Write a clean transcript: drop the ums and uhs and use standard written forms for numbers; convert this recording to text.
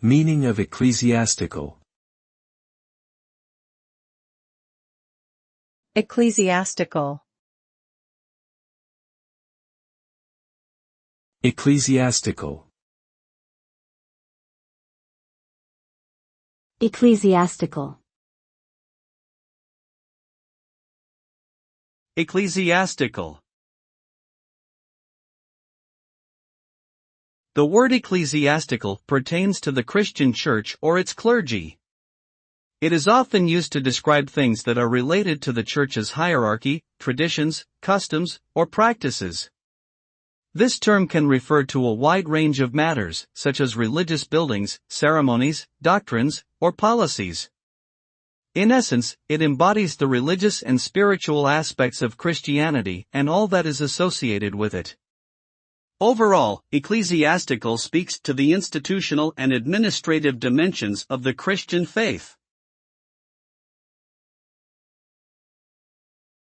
Meaning of ecclesiastical. Ecclesiastical. Ecclesiastical. Ecclesiastical. Ecclesiastical. The word ecclesiastical pertains to the Christian church or its clergy. It is often used to describe things that are related to the church's hierarchy, traditions, customs, or practices. This term can refer to a wide range of matters, such as religious buildings, ceremonies, doctrines, or policies. In essence, it embodies the religious and spiritual aspects of Christianity and all that is associated with it. Overall, ecclesiastical speaks to the institutional and administrative dimensions of the Christian faith.